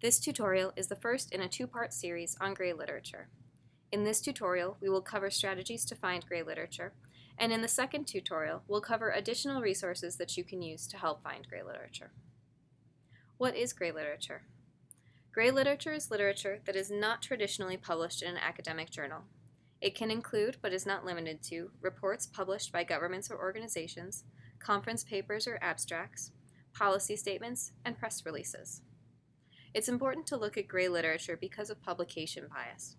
This tutorial is the first in a two-part series on Gray literature. In this tutorial, we will cover strategies to find Gray literature, and in the second tutorial, we'll cover additional resources that you can use to help find Gray literature. What is Gray literature? Gray literature is literature that is not traditionally published in an academic journal. It can include, but is not limited to, reports published by governments or organizations, conference papers or abstracts, policy statements, and press releases. It's important to look at Gray literature because of publication bias.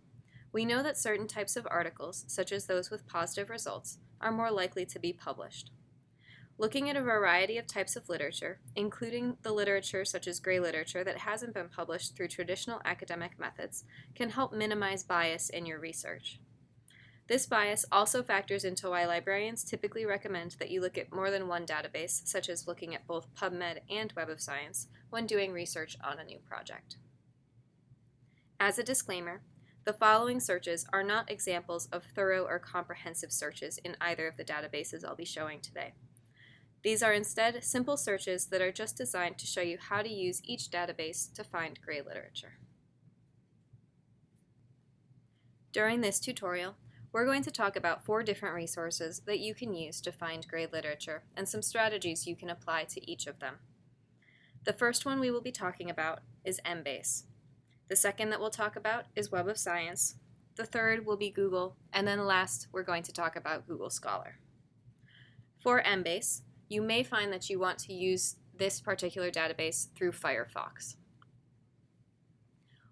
We know that certain types of articles, such as those with positive results, are more likely to be published. Looking at a variety of types of literature, including the literature such as Gray literature that hasn't been published through traditional academic methods, can help minimize bias in your research. This bias also factors into why librarians typically recommend that you look at more than one database, such as looking at both PubMed and Web of Science, when doing research on a new project. As a disclaimer, the following searches are not examples of thorough or comprehensive searches in either of the databases I'll be showing today. These are instead simple searches that are just designed to show you how to use each database to find Gray literature. During this tutorial, we're going to talk about 4 different resources that you can use to find Gray literature and some strategies you can apply to each of them. The first one we will be talking about is Embase. The second that we'll talk about is Web of Science. The third will be Google, and then last we're going to talk about Google Scholar. For Embase, you may find that you want to use this particular database through Firefox.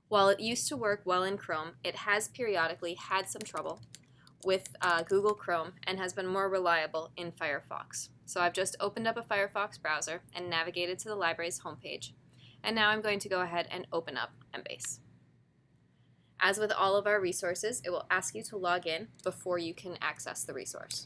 While it used to work well in Chrome, it has periodically had some trouble with Google Chrome and has been more reliable in Firefox. So I've just opened up a Firefox browser and navigated to the library's homepage, and now I'm going to go ahead and open up Embase. As with all of our resources, it will ask you to log in before you can access the resource.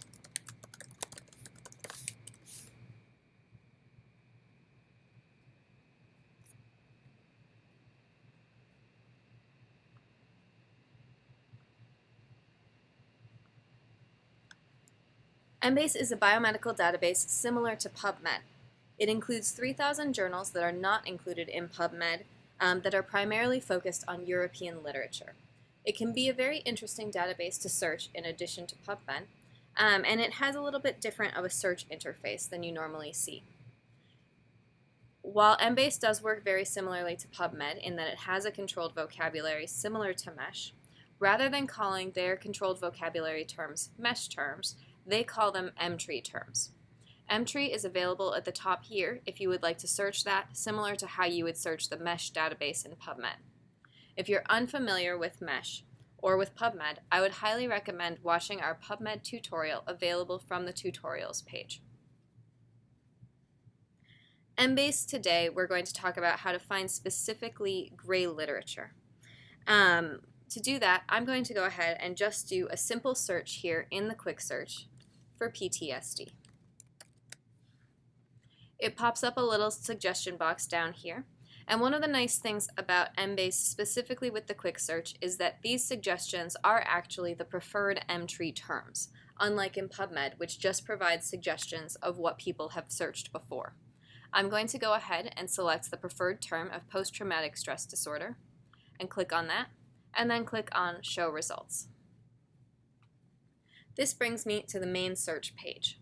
Embase is a biomedical database similar to PubMed. It includes 3,000 journals that are not included in PubMed that are primarily focused on European literature. It can be a very interesting database to search in addition to PubMed, and it has a little bit different of a search interface than you normally see. While Embase does work very similarly to PubMed in that it has a controlled vocabulary similar to MESH, rather than calling their controlled vocabulary terms MESH terms, they call them Emtree terms. Emtree is available at the top here if you would like to search that, similar to how you would search the MESH database in PubMed. If you're unfamiliar with MESH or with PubMed, I would highly recommend watching our PubMed tutorial available from the tutorials page. Embase today, we're going to talk about how to find specifically Gray literature. To do that, I'm going to go ahead and just do a simple search here in the quick search for PTSD. It pops up a little suggestion box down here, and one of the nice things about Embase, specifically with the quick search, is that these suggestions are actually the preferred Emtree terms, unlike in PubMed, which just provides suggestions of what people have searched before. I'm going to go ahead and select the preferred term of post-traumatic stress disorder, and click on that, and then click on Show Results. This brings me to the main search page.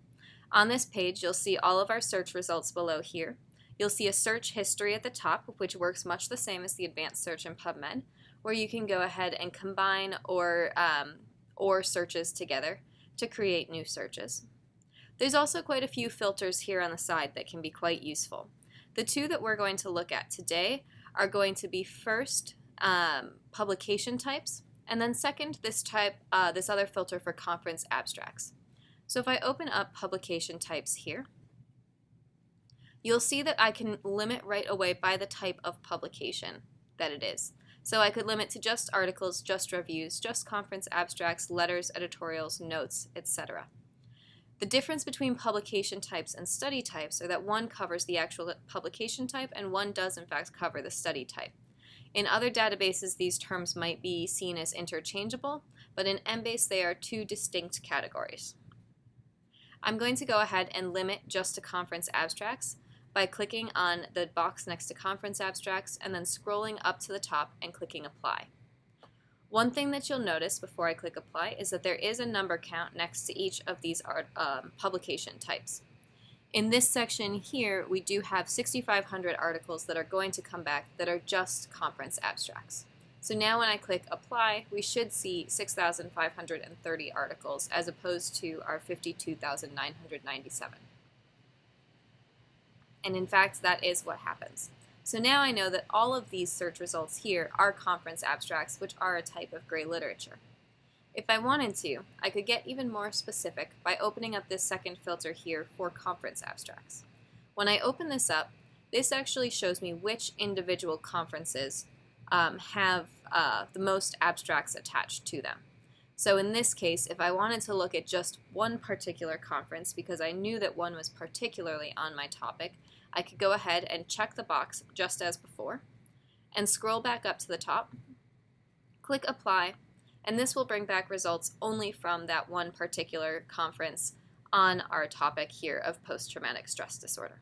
On this page, you'll see all of our search results below here. You'll see a search history at the top, which works much the same as the advanced search in PubMed, where you can go ahead and combine or searches together to create new searches. There's also quite a few filters here on the side that can be quite useful. The 2 that we're going to look at today are going to be first, publication types, and then second, this other filter for conference abstracts. So if I open up publication types here, you'll see that I can limit right away by the type of publication that it is. So I could limit to just articles, just reviews, just conference abstracts, letters, editorials, notes, etc. The difference between publication types and study types are that one covers the actual publication type and one does in fact cover the study type. In other databases, these terms might be seen as interchangeable, but in Embase they are 2 distinct categories. I'm going to go ahead and limit just to conference abstracts, by clicking on the box next to conference abstracts and then scrolling up to the top and clicking apply. One thing that you'll notice before I click apply is that there is a number count next to each of these publication types. In this section here, we do have 6,500 articles that are going to come back that are just conference abstracts. So now when I click apply, we should see 6,530 articles as opposed to our 52,997. And in fact, that is what happens. So now I know that all of these search results here are conference abstracts, which are a type of gray literature. If I wanted to, I could get even more specific by opening up this second filter here for conference abstracts. When I open this up, this actually shows me which individual conferences have the most abstracts attached to them. So in this case, if I wanted to look at just one particular conference because I knew that one was particularly on my topic, I could go ahead and check the box just as before and scroll back up to the top, click apply, and this will bring back results only from that one particular conference on our topic here of post-traumatic stress disorder.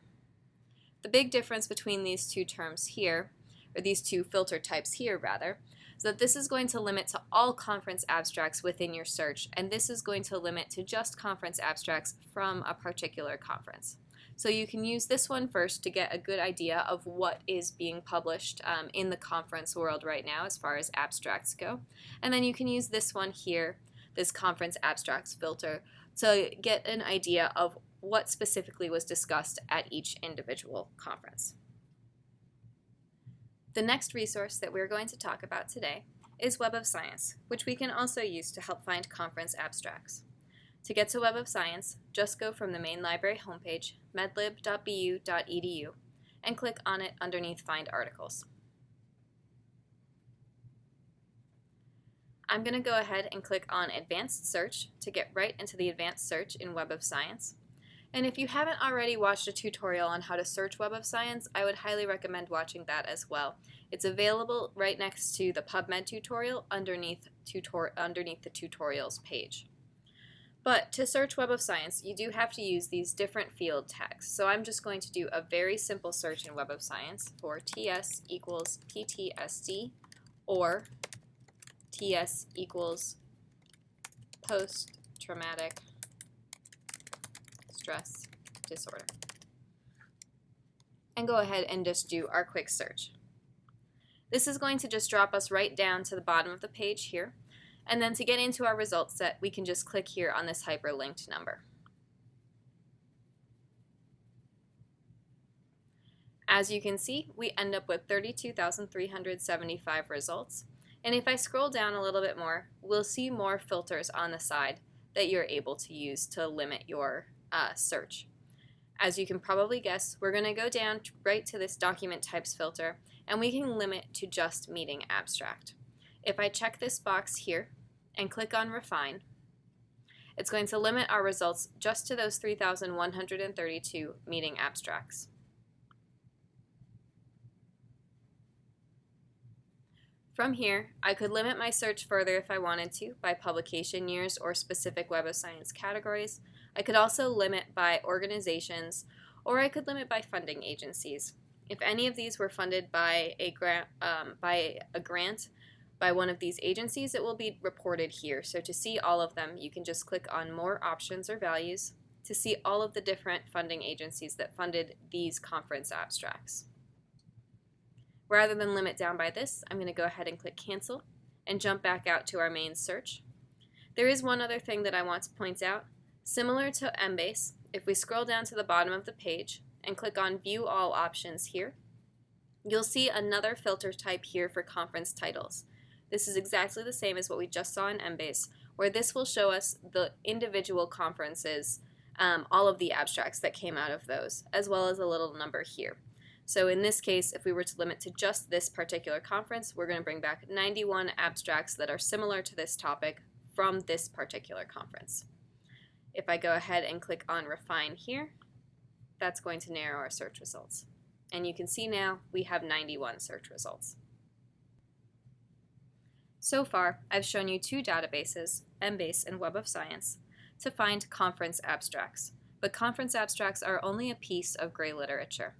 The big difference between these two terms here, or these two filter types here rather, is that this is going to limit to all conference abstracts within your search, and this is going to limit to just conference abstracts from a particular conference. So you can use this one first to get a good idea of what is being published in the conference world right now as far as abstracts go. And then you can use this one here, this conference abstracts filter, to get an idea of what specifically was discussed at each individual conference. The next resource that we're going to talk about today is Web of Science, which we can also use to help find conference abstracts. To get to Web of Science, just go from the main library homepage, medlib.bu.edu, and click on it underneath Find Articles. I'm going to go ahead and click on Advanced Search to get right into the Advanced Search in Web of Science. And if you haven't already watched a tutorial on how to search Web of Science, I would highly recommend watching that as well. It's available right next to the PubMed tutorial underneath the tutorials page. But to search Web of Science, you do have to use these different field tags. So I'm just going to do a very simple search in Web of Science for TS equals PTSD or TS equals post-traumatic stress disorder. And go ahead and just do our quick search. This is going to just drop us right down to the bottom of the page here. And then to get into our results set, we can just click here on this hyperlinked number. As you can see, we end up with 32,375 results. And if I scroll down a little bit more, we'll see more filters on the side that you're able to use to limit your search. As you can probably guess, we're going to go down right to this document types filter, and we can limit to just meeting abstract. If I check this box here and click on Refine, it's going to limit our results just to those 3,132 meeting abstracts. From here, I could limit my search further if I wanted to by publication years or specific Web of Science categories. I could also limit by organizations, or I could limit by funding agencies. If any of these were funded by a grant, by one of these agencies, it will be reported here. So to see all of them, you can just click on More Options or Values to see all of the different funding agencies that funded these conference abstracts. Rather than limit down by this, I'm going to go ahead and click Cancel and jump back out to our main search. There is one other thing that I want to point out. Similar to Embase, if we scroll down to the bottom of the page and click on View All Options here, you'll see another filter type here for conference titles. This is exactly the same as what we just saw in Embase, where this will show us the individual conferences, all of the abstracts that came out of those, as well as a little number here. So in this case, if we were to limit to just this particular conference, we're going to bring back 91 abstracts that are similar to this topic from this particular conference. If I go ahead and click on Refine here, that's going to narrow our search results. And you can see now we have 91 search results. So far, I've shown you two databases, Embase and Web of Science, to find conference abstracts. But conference abstracts are only a piece of gray literature.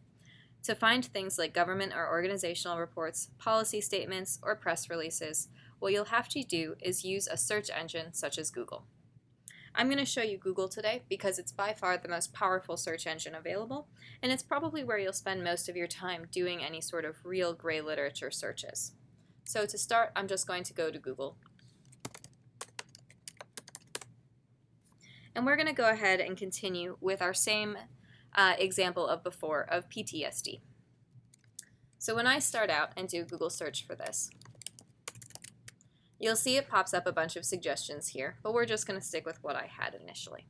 To find things like government or organizational reports, policy statements, or press releases, what you'll have to do is use a search engine such as Google. I'm going to show you Google today because it's by far the most powerful search engine available, and it's probably where you'll spend most of your time doing any sort of real gray literature searches. So to start, I'm just going to go to Google. And we're going to go ahead and continue with our same example of before of PTSD. So when I start out and do a Google search for this, you'll see it pops up a bunch of suggestions here, but we're just going to stick with what I had initially.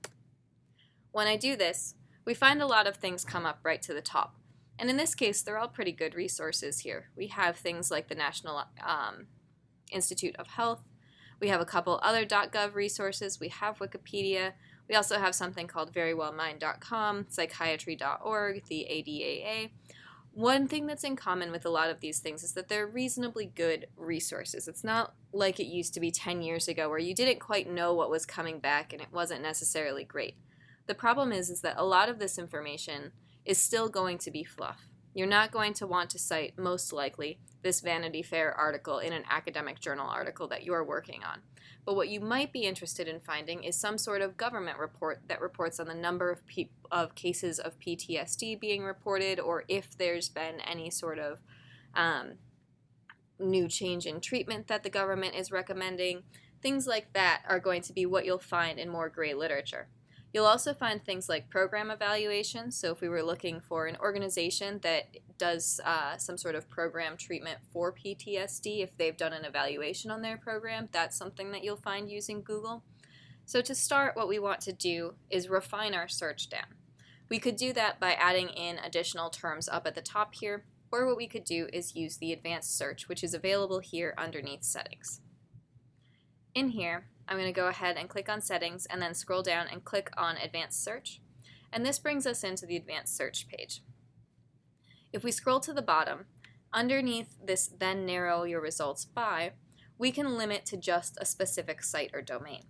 When I do this, we find a lot of things come up right to the top. And in this case, they're all pretty good resources here. We have things like the National Institute of Health. We have a couple other .gov resources. We have Wikipedia. We also have something called verywellmind.com, psychiatry.org, the ADAA. One thing that's in common with a lot of these things is that they're reasonably good resources. It's not like it used to be 10 years ago where you didn't quite know what was coming back and it wasn't necessarily great. The problem is that a lot of this information is still going to be fluff. You're not going to want to cite, most likely, this Vanity Fair article in an academic journal article that you're working on. But what you might be interested in finding is some sort of government report that reports on the number of cases of PTSD being reported, or if there's been any sort of new change in treatment that the government is recommending. Things like that are going to be what you'll find in more gray literature. You'll also find things like program evaluation. So if we were looking for an organization that does some sort of program treatment for PTSD, if they've done an evaluation on their program, that's something that you'll find using Google. So to start, what we want to do is refine our search down. We could do that by adding in additional terms up at the top here, or what we could do is use the advanced search, which is available here underneath settings. In here, I'm going to go ahead and click on settings and then scroll down and click on advanced search. And this brings us into the advanced search page. If we scroll to the bottom, underneath this then narrow your results by, we can limit to just a specific site or domain.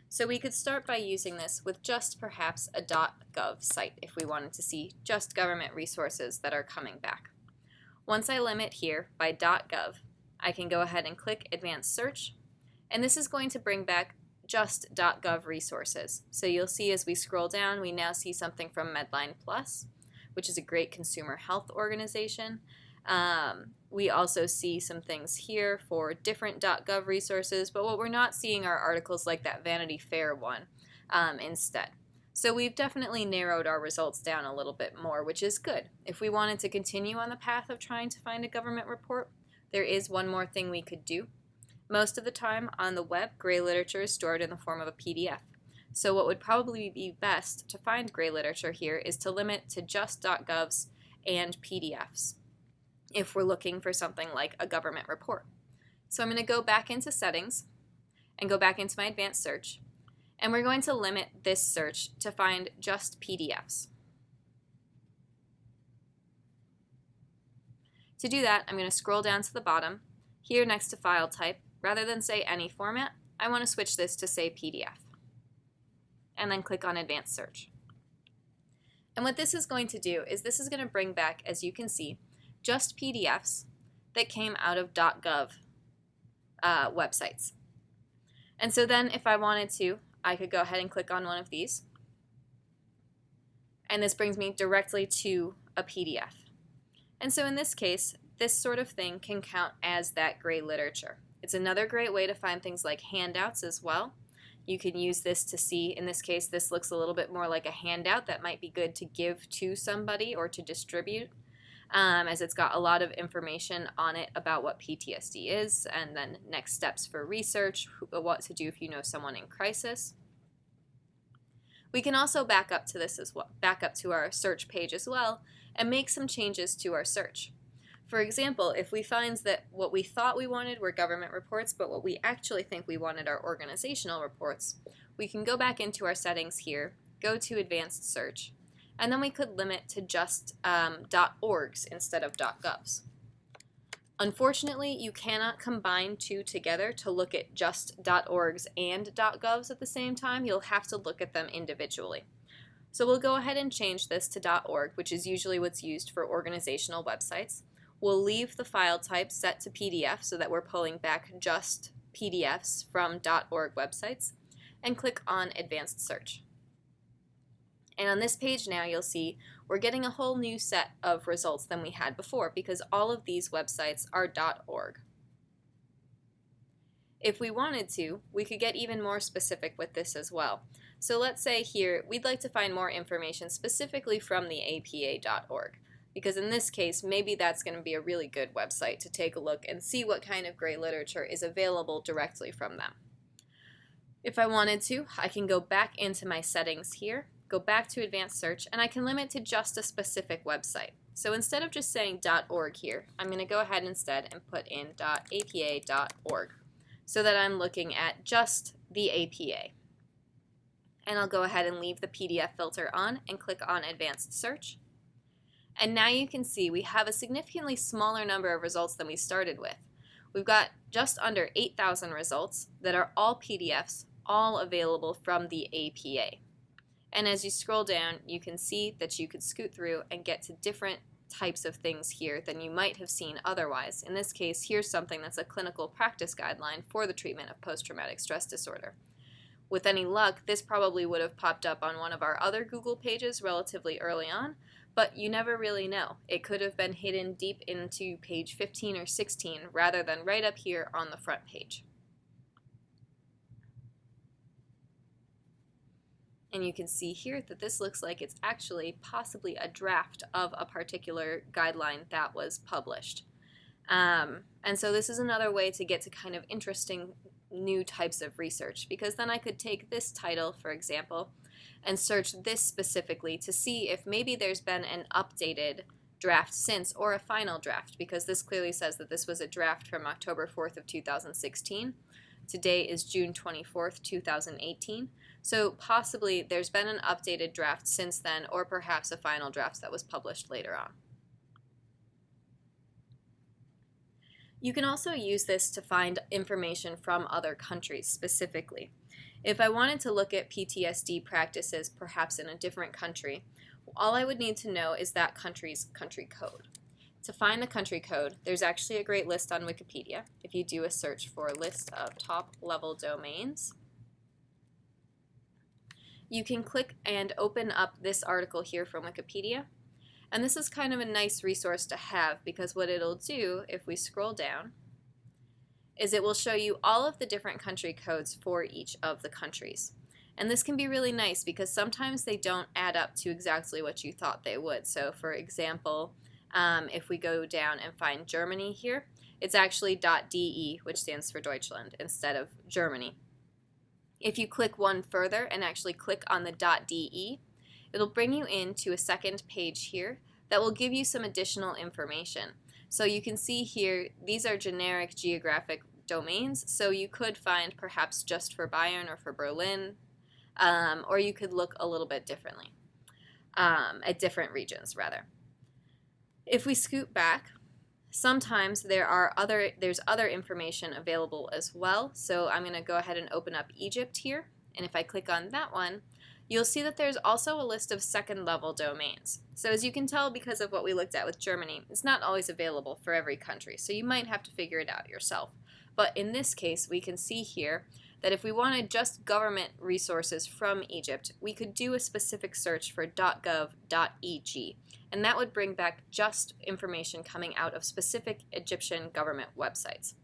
So we could start by using this with just perhaps a .gov site if we wanted to see just government resources that are coming back. Once I limit here by .gov, I can go ahead and click advanced search. And this is going to bring back just .gov resources. So you'll see as we scroll down, we now see something from Medline Plus, which is a great consumer health organization. We also see some things here for different .gov resources, but what we're not seeing are articles like that Vanity Fair one instead. So we've definitely narrowed our results down a little bit more, which is good. If we wanted to continue on the path of trying to find a government report, there is one more thing we could do. Most of the time on the web, gray literature is stored in the form of a PDF. So what would probably be best to find gray literature here is to limit to just .govs and PDFs if we're looking for something like a government report. So I'm going to go back into settings and go back into my advanced search, and we're going to limit this search to find just PDFs. To do that, I'm going to scroll down to the bottom, here next to file type. Rather than say any format, I want to switch this to say PDF. And then click on advanced search. And what this is going to do is this is going to bring back, as you can see, just PDFs that came out of .gov websites. And so then if I wanted to, I could go ahead and click on one of these. And this brings me directly to a PDF. And so in this case, this sort of thing can count as that gray literature. It's another great way to find things like handouts as well. You can use this to see, in this case, this looks a little bit more like a handout that might be good to give to somebody or to distribute, as it's got a lot of information on it about what PTSD is, and then next steps for research, what to do if you know someone in crisis. We can also back up to this as well, back up to our search page as well, and make some changes to our search. For example, if we find that what we thought we wanted were government reports, but what we actually think we wanted are organizational reports, we can go back into our settings here, go to advanced search, and then we could limit to just .orgs instead of .govs. Unfortunately, you cannot combine two together to look at just .orgs and .govs at the same time. You'll have to look at them individually. So we'll go ahead and change this to .org, which is usually what's used for organizational websites. We'll leave the file type set to PDF so that we're pulling back just PDFs from .org websites, and click on Advanced Search. And on this page now you'll see we're getting a whole new set of results than we had before because all of these websites are .org. If we wanted to, we could get even more specific with this as well. So let's say here we'd like to find more information specifically from the APA.org, because in this case maybe that's going to be a really good website to take a look and see what kind of gray literature is available directly from them. If I wanted to, I can go back into my settings here, go back to Advanced Search, and I can limit to just a specific website. So instead of just saying .org here, I'm going to go ahead instead and put in .apa.org so that I'm looking at just the APA. And I'll go ahead and leave the PDF filter on and click on Advanced Search. And now you can see we have a significantly smaller number of results than we started with. We've got just under 8,000 results that are all PDFs, all available from the APA. And as you scroll down, you can see that you could scoot through and get to different types of things here than you might have seen otherwise. In this case, here's something that's a clinical practice guideline for the treatment of post-traumatic stress disorder. With any luck, this probably would have popped up on one of our other Google pages relatively early on, but you never really know. It could have been hidden deep into page 15 or 16 rather than right up here on the front page. And you can see here that this looks like it's actually possibly a draft of a particular guideline that was published. And so this is another way to get to kind of interesting new types of research, because then I could take this title, for example, and search this specifically to see if maybe there's been an updated draft since, or a final draft, because this clearly says that this was a draft from October 4th of 2016. Today is June 24th, 2018. So possibly there's been an updated draft since then, or perhaps a final draft that was published later on. You can also use this to find information from other countries specifically. If I wanted to look at PTSD practices perhaps in a different country, all I would need to know is that country's country code. To find the country code, there's actually a great list on Wikipedia. If you do a search for a list of top-level domains, you can click and open up this article here from Wikipedia. And this is kind of a nice resource to have, because what it'll do, if we scroll down, is it will show you all of the different country codes for each of the countries. And this can be really nice because sometimes they don't add up to exactly what you thought they would. So for example, if we go down and find Germany here, it's actually .de, which stands for Deutschland, instead of Germany. If you click one further and actually click on the .de, it'll bring you into a second page here that will give you some additional information. So you can see here, these are generic geographic domains, so you could find perhaps just for Bayern or for Berlin, or you could look a little bit differently, at different regions rather. If we scoot back, sometimes there's other information available as well. So I'm going to go ahead and open up Egypt here, and if I click on that one, you'll see that there's also a list of second-level domains. So as you can tell, because of what we looked at with Germany, it's not always available for every country, so you might have to figure it out yourself. But in this case, we can see here that if we wanted just government resources from Egypt, we could do a specific search for .gov.eg, and that would bring back just information coming out of specific Egyptian government websites.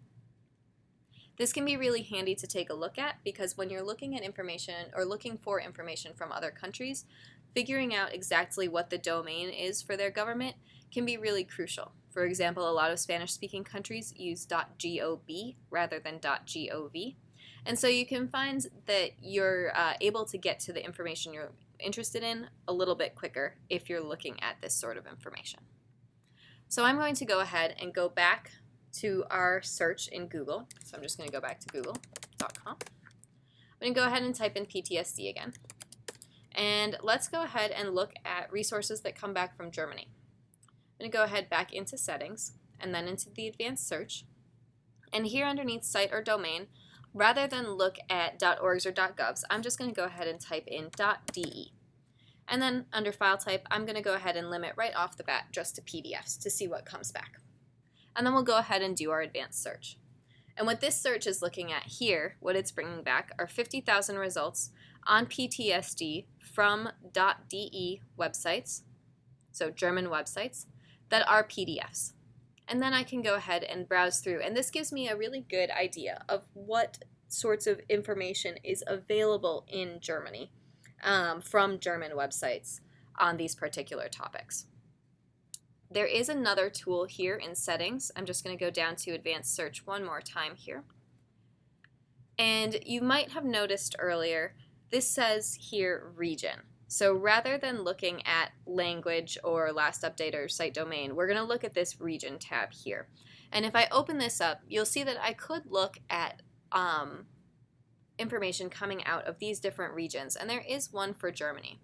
This can be really handy to take a look at, because when you're looking at information or looking for information from other countries, figuring out exactly what the domain is for their government can be really crucial. For example, a lot of Spanish-speaking countries use .gob rather than .gov. And so you can find that you're able to get to the information you're interested in a little bit quicker if you're looking at this sort of information. So I'm going to go ahead and go back to our search in Google. So I'm just going to go back to google.com. I'm going to go ahead and type in PTSD again. And let's go ahead and look at resources that come back from Germany. I'm going to go ahead back into settings and then into the advanced search. And here underneath site or domain, rather than look at .orgs or .govs, I'm just going to go ahead and type in .de. And then under file type, I'm going to go ahead and limit right off the bat just to PDFs to see what comes back. And then we'll go ahead and do our advanced search. And what this search is looking at here, what it's bringing back, are 50,000 results on PTSD from .de websites, so German websites, that are PDFs. And then I can go ahead and browse through, and this gives me a really good idea of what sorts of information is available in Germany from German websites on these particular topics. There is another tool here in settings. I'm just going to go down to advanced search one more time here. And you might have noticed earlier, this says here region. So rather than looking at language or last update or site domain, we're going to look at this region tab here. And if I open this up, you'll see that I could look at information coming out of these different regions. And there is one for Germany.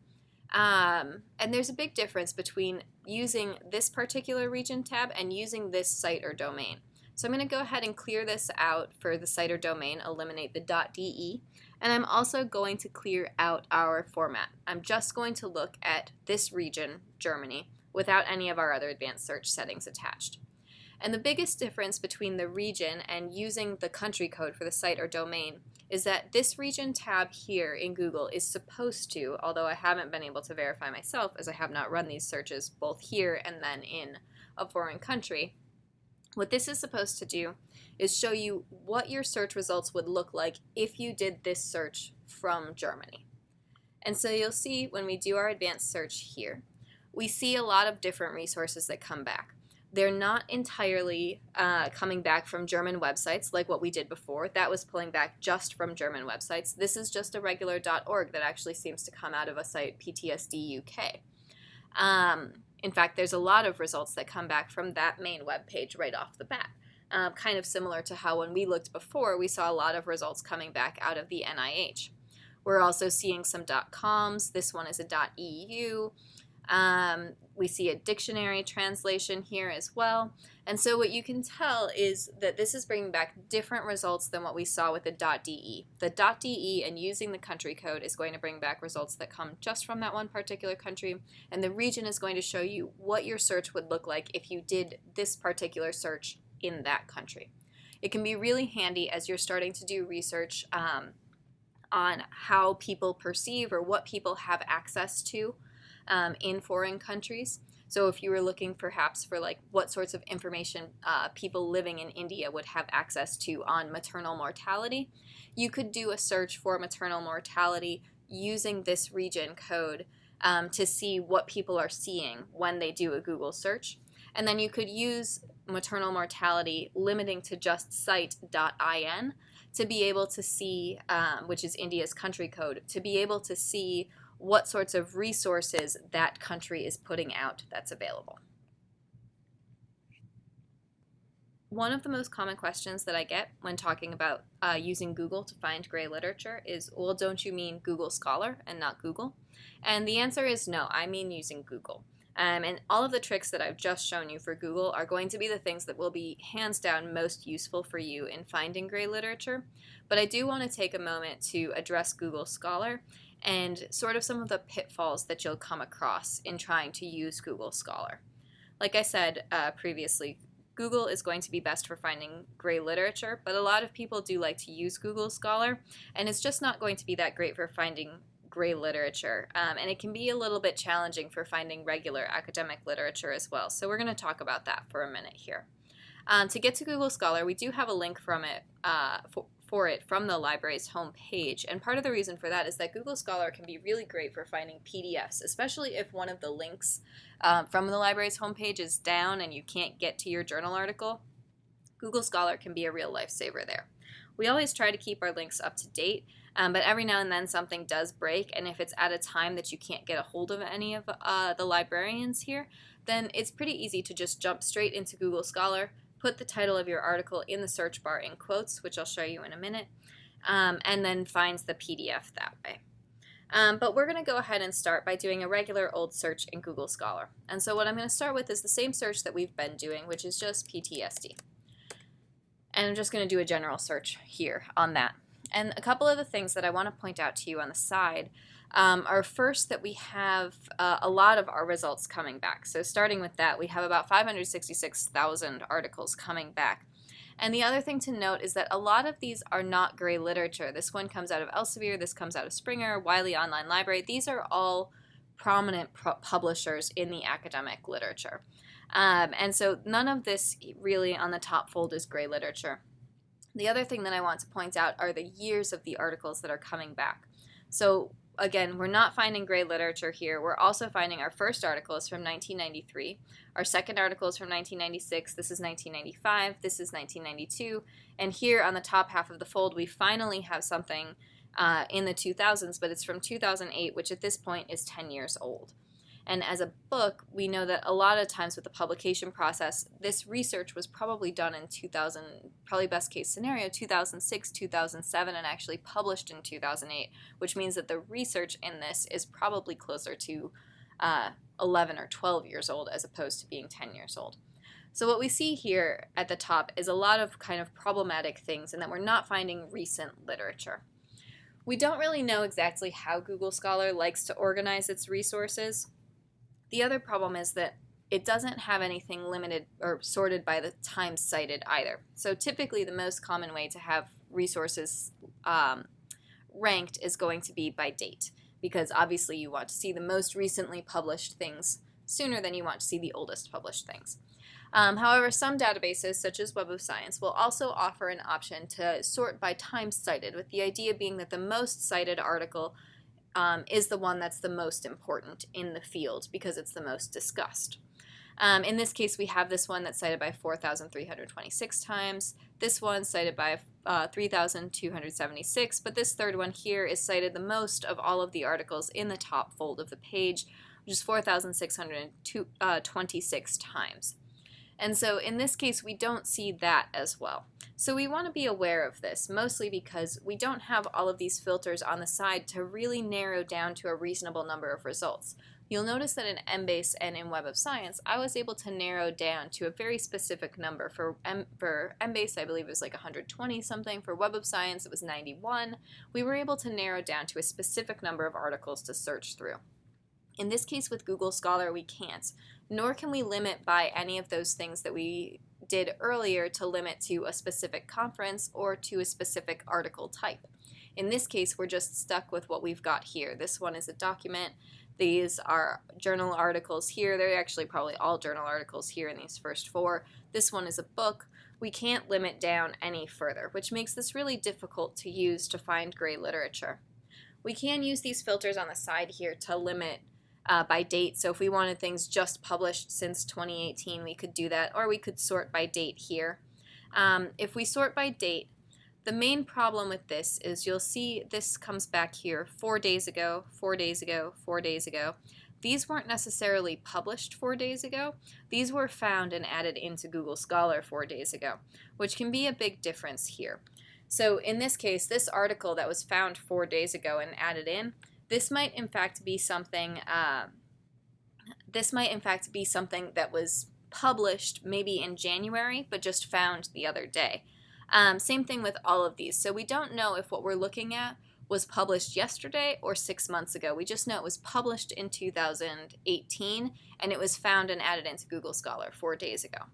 And there's a big difference between using this particular region tab and using this site or domain. So I'm going to go ahead and clear this out for the site or domain, eliminate the .de, and I'm also going to clear out our format. I'm just going to look at this region, Germany, without any of our other advanced search settings attached. And the biggest difference between the region and using the country code for the site or domain is that this region tab here in Google is supposed to, although I haven't been able to verify myself as I have not run these searches both here and then in a foreign country, what this is supposed to do is show you what your search results would look like if you did this search from Germany. And so you'll see when we do our advanced search here, we see a lot of different resources that come back. They're not entirely coming back from German websites like what we did before. That was pulling back just from German websites. This is just a regular .org that actually seems to come out of a site, PTSD UK. In fact, there's a lot of results that come back from that main web page right off the bat. Kind of similar to how when we looked before, we saw a lot of results coming back out of the NIH. We're also seeing some .coms. This one is a .eu. We see a dictionary translation here as well. And so what you can tell is that this is bringing back different results than what we saw with the .de. The .de and using the country code is going to bring back results that come just from that one particular country, and the region is going to show you what your search would look like if you did this particular search in that country. It can be really handy as you're starting to do research on how people perceive or what people have access to in foreign countries. So if you were looking perhaps for like what sorts of information people living in India would have access to on maternal mortality, you could do a search for maternal mortality using this region code to see what people are seeing when they do a Google search. And then you could use maternal mortality limiting to just site.in to be able to see, which is India's country code, to be able to see what sorts of resources that country is putting out that's available. One of the most common questions that I get when talking about using Google to find gray literature is, well, don't you mean Google Scholar and not Google? And the answer is no, I mean using Google. And all of the tricks that I've just shown you for Google are going to be the things that will be hands down most useful for you in finding gray literature. But I do want to take a moment to address Google Scholar and sort of some of the pitfalls that you'll come across in trying to use Google Scholar. Like I said previously, Google is going to be best for finding gray literature, but a lot of people do like to use Google Scholar, and it's just not going to be that great for finding gray literature, and it can be a little bit challenging for finding regular academic literature as well. So we're going to talk about that for a minute here. To get to Google Scholar, we do have a link from it for it from the library's homepage, and part of the reason for that is that Google Scholar can be really great for finding PDFs, especially if one of the links from the library's homepage is down and you can't get to your journal article. Google Scholar can be a real lifesaver there. We always try to keep our links up to date, but every now and then something does break, and if it's at a time that you can't get a hold of any of the librarians here, then it's pretty easy to just jump straight into Google Scholar, put the title of your article in the search bar in quotes, which I'll show you in a minute, and then finds the PDF that way. But we're going to go ahead and start by doing a regular old search in Google Scholar. And so what I'm going to start with is the same search that we've been doing, which is just PTSD. And I'm just going to do a general search here on that. And a couple of the things that I want to point out to you on the side are first that we have a lot of our results coming back. So starting with that, we have about 566,000 articles coming back. And the other thing to note is that a lot of these are not gray literature. This one comes out of Elsevier, this comes out of Springer, Wiley Online Library. These are all prominent publishers in the academic literature. And so none of this really on the top fold is gray literature. The other thing that I want to point out are the years of the articles that are coming back. So again, we're not finding gray literature here. We're also finding our first article is from 1993. Our second article is from 1996. This is 1995. This is 1992. And here on the top half of the fold, we finally have something in the 2000s, but it's from 2008, which at this point is 10 years old. And as a book, we know that a lot of times with the publication process, this research was probably done in 2000, probably best case scenario, 2006, 2007, and actually published in 2008, which means that the research in this is probably closer to 11 or 12 years old as opposed to being 10 years old. So what we see here at the top is a lot of kind of problematic things in that we're not finding recent literature. We don't really know exactly how Google Scholar likes to organize its resources. The other problem is that it doesn't have anything limited or sorted by the time cited either. So typically the most common way to have resources ranked is going to be by date, because obviously you want to see the most recently published things sooner than you want to see the oldest published things. However, some databases, such as Web of Science, will also offer an option to sort by time cited, with the idea being that the most cited article is the one that's the most important in the field because it's the most discussed. In this case, we have this one that's cited by 4,326 times, this one cited by 3,276, but this third one here is cited the most of all of the articles in the top fold of the page, which is 4,626 times. And so in this case, we don't see that as well. So we want to be aware of this, mostly because we don't have all of these filters on the side to really narrow down to a reasonable number of results. You'll notice that in Embase and in Web of Science, I was able to narrow down to a very specific number. For Embase, I believe it was like 120 something. For Web of Science, it was 91. We were able to narrow down to a specific number of articles to search through. In this case with Google Scholar, we can't, nor can we limit by any of those things that we did earlier to limit to a specific conference or to a specific article type. In this case, we're just stuck with what we've got here. This one is a document. These are journal articles here. They're actually probably all journal articles here in these first four. This one is a book. We can't limit down any further, which makes this really difficult to use to find gray literature. We can use these filters on the side here to limit by date. So if we wanted things just published since 2018, we could do that, or we could sort by date here. If we sort by date, the main problem with this is you'll see this comes back here 4 days ago, 4 days ago, 4 days ago. These weren't necessarily published 4 days ago. These were found and added into Google Scholar 4 days ago, which can be a big difference here. So in this case, this article that was found 4 days ago and added in, this might in fact be something that was published maybe in January, but just found the other day. Same thing with all of these. So we don't know if what we're looking at was published yesterday or 6 months ago. We just know it was published in 2018, and it was found and added into Google Scholar 4 days ago.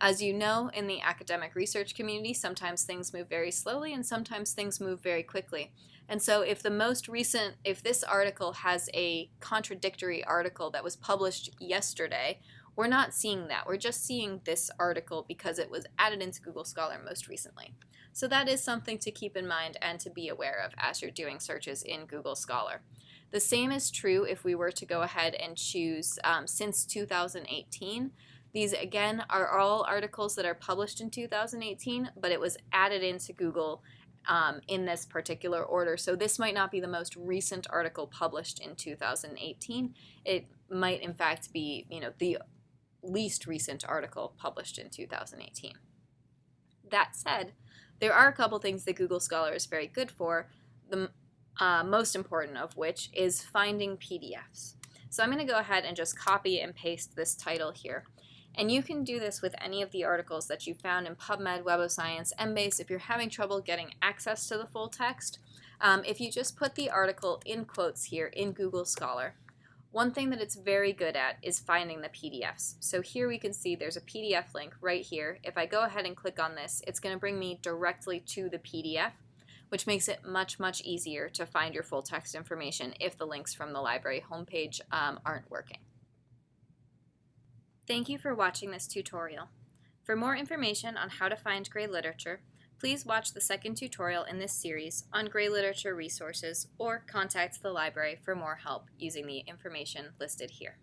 As you know, in the academic research community, sometimes things move very slowly and sometimes things move very quickly. And so if this article has a contradictory article that was published yesterday, we're not seeing that. We're just seeing this article because it was added into Google Scholar most recently. So that is something to keep in mind and to be aware of as you're doing searches in Google Scholar. The same is true if we were to go ahead and choose since 2018. These, again, are all articles that are published in 2018, but it was added into Google in this particular order. So this might not be the most recent article published in 2018. It might, in fact, be, the least recent article published in 2018. That said, there are a couple things that Google Scholar is very good for, the most important of which is finding PDFs. So I'm going to go ahead and just copy and paste this title here. And you can do this with any of the articles that you found in PubMed, Web of Science, Embase. If you're having trouble getting access to the full text, If you just put the article in quotes here in Google Scholar, one thing that it's very good at is finding the PDFs. So here we can see there's a PDF link right here. If I go ahead and click on this, it's going to bring me directly to the PDF, which makes it much, much easier to find your full text information if the links from the library homepage aren't working. Thank you for watching this tutorial. For more information on how to find Gray literature, please watch the second tutorial in this series on Gray literature resources or contact the library for more help using the information listed here.